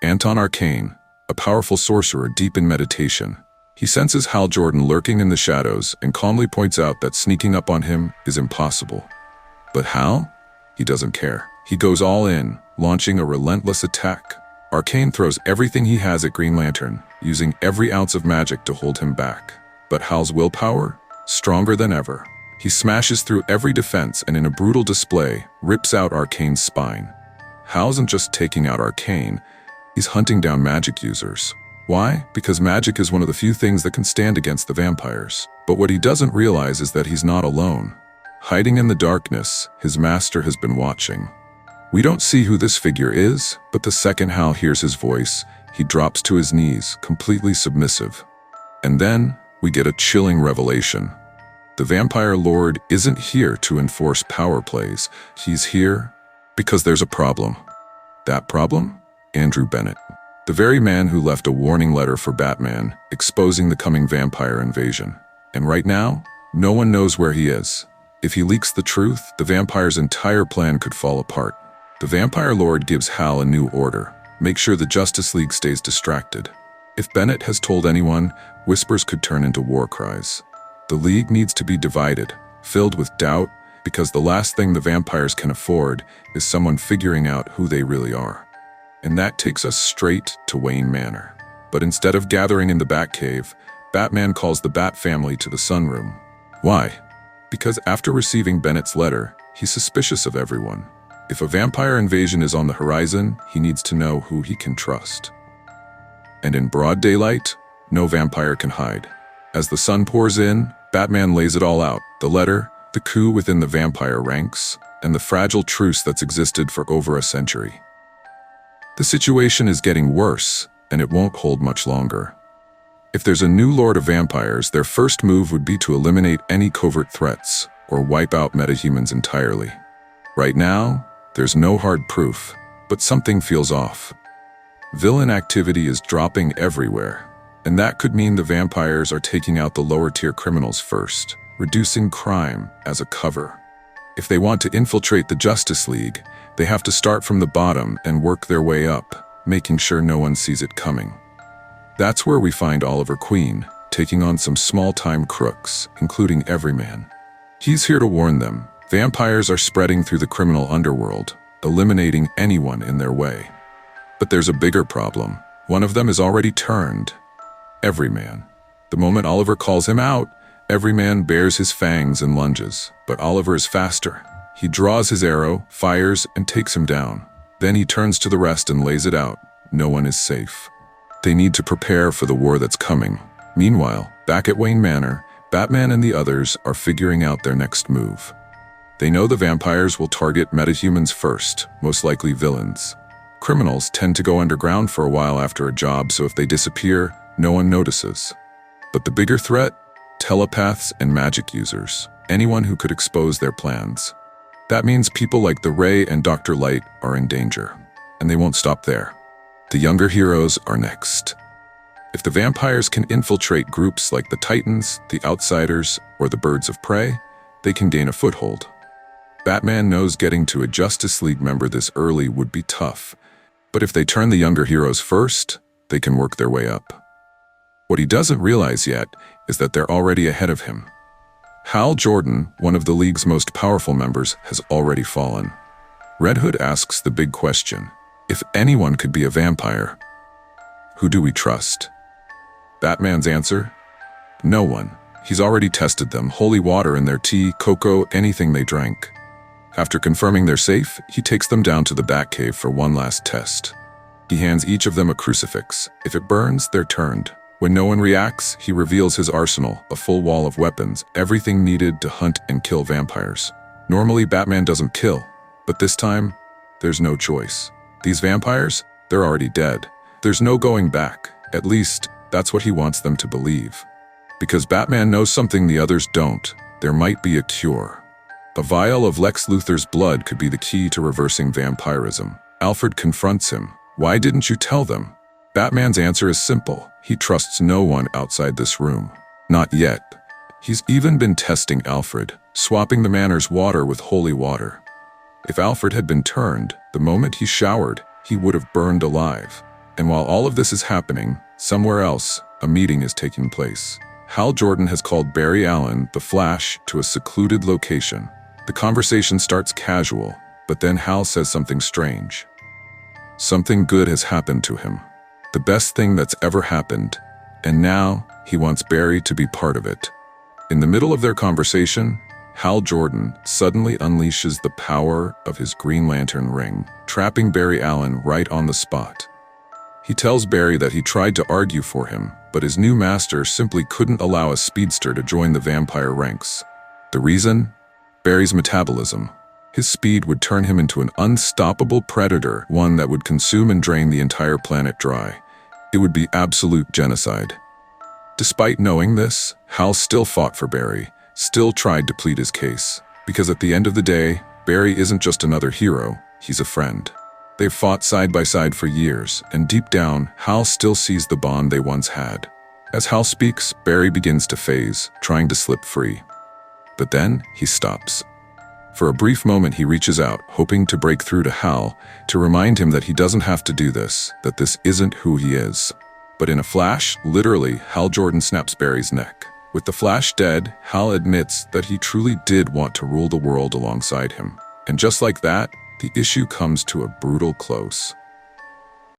Anton Arcane, a powerful sorcerer deep in meditation. He senses Hal Jordan lurking in the shadows and calmly points out that sneaking up on him is impossible. But Hal? He doesn't care. He goes all in, launching a relentless attack. Arcane throws everything he has at Green Lantern, using every ounce of magic to hold him back. But Hal's willpower? Stronger than ever. He smashes through every defense and in a brutal display, rips out Arcane's spine. Hal isn't just taking out Arcane, he's hunting down magic users. Why? Because magic is one of the few things that can stand against the vampires. But what he doesn't realize is that he's not alone. Hiding in the darkness, his master has been watching. We don't see who this figure is, but the second Hal hears his voice, he drops to his knees, completely submissive. And then, we get a chilling revelation. The Vampire Lord isn't here to enforce power plays. He's here because there's a problem. That problem? Andrew Bennett. The very man who left a warning letter for Batman, exposing the coming vampire invasion. And right now, no one knows where he is. If he leaks the truth, the vampire's entire plan could fall apart. The Vampire Lord gives Hal a new order. Make sure the Justice League stays distracted. If Bennett has told anyone, whispers could turn into war cries. The League needs to be divided, filled with doubt, because the last thing the vampires can afford is someone figuring out who they really are. And that takes us straight to Wayne Manor. But instead of gathering in the Batcave, Batman calls the Bat family to the sunroom. Why? Because after receiving Bennett's letter, he's suspicious of everyone. If a vampire invasion is on the horizon, he needs to know who he can trust. And in broad daylight, no vampire can hide. As the sun pours in, Batman lays it all out. The letter, the coup within the vampire ranks, and the fragile truce that's existed for over a century. The situation is getting worse, and it won't hold much longer. If there's a new Lord of Vampires, their first move would be to eliminate any covert threats, or wipe out metahumans entirely. Right now, there's no hard proof, but something feels off. Villain activity is dropping everywhere, and that could mean the vampires are taking out the lower-tier criminals first, reducing crime as a cover. If they want to infiltrate the Justice League, they have to start from the bottom and work their way up, making sure no one sees it coming. That's where we find Oliver Queen, taking on some small-time crooks, including Everyman. He's here to warn them. Vampires are spreading through the criminal underworld, eliminating anyone in their way. But there's a bigger problem. One of them is already turned. Everyman. The moment Oliver calls him out, Everyman bares his fangs and lunges. But Oliver is faster. He draws his arrow, fires, and takes him down. Then he turns to the rest and lays it out. No one is safe. They need to prepare for the war that's coming. Meanwhile, back at Wayne Manor, Batman and the others are figuring out their next move. They know the vampires will target metahumans first, most likely villains. Criminals tend to go underground for a while after a job, so if they disappear, no one notices. But the bigger threat? Telepaths and magic users. Anyone who could expose their plans. That means people like the Ray and Dr. Light are in danger. And they won't stop there. The younger heroes are next. If the vampires can infiltrate groups like the Titans, the Outsiders, or the Birds of Prey, they can gain a foothold. Batman knows getting to a Justice League member this early would be tough. But if they turn the younger heroes first, they can work their way up. What he doesn't realize yet is that they're already ahead of him. Hal Jordan, one of the League's most powerful members, has already fallen. Red Hood asks the big question. If anyone could be a vampire, who do we trust? Batman's answer? No one. He's already tested them, holy water in their tea, cocoa, anything they drank. After confirming they're safe, he takes them down to the Batcave for one last test. He hands each of them a crucifix. If it burns, they're turned. When no one reacts, he reveals his arsenal, a full wall of weapons, everything needed to hunt and kill vampires. Normally, Batman doesn't kill, but this time, there's no choice. These vampires, they're already dead. There's no going back. At least, that's what he wants them to believe. Because Batman knows something the others don't. There might be a cure. A vial of Lex Luthor's blood could be the key to reversing vampirism. Alfred confronts him. Why didn't you tell them? Batman's answer is simple. He trusts no one outside this room. Not yet. He's even been testing Alfred, swapping the manor's water with holy water. If Alfred had been turned, the moment he showered, he would have burned alive. And while all of this is happening, somewhere else, a meeting is taking place. Hal Jordan has called Barry Allen, the Flash, to a secluded location. The conversation starts casual, but then Hal says something strange. Something good has happened to him. The best thing that's ever happened. And now, he wants Barry to be part of it. In the middle of their conversation, Hal Jordan suddenly unleashes the power of his Green Lantern ring, trapping Barry Allen right on the spot. He tells Barry that he tried to argue for him, but his new master simply couldn't allow a speedster to join the vampire ranks. The reason? Barry's metabolism. His speed would turn him into an unstoppable predator, one that would consume and drain the entire planet dry. It would be absolute genocide. Despite knowing this, Hal still fought for Barry, still tried to plead his case. Because at the end of the day, Barry isn't just another hero, he's a friend. They've fought side by side for years, and deep down, Hal still sees the bond they once had. As Hal speaks, Barry begins to phase, trying to slip free. But then, he stops. For a brief moment, he reaches out, hoping to break through to Hal, to remind him that he doesn't have to do this, that this isn't who he is. But in a flash, literally, Hal Jordan snaps Barry's neck. With the Flash dead, Hal admits that he truly did want to rule the world alongside him. And just like that, the issue comes to a brutal close.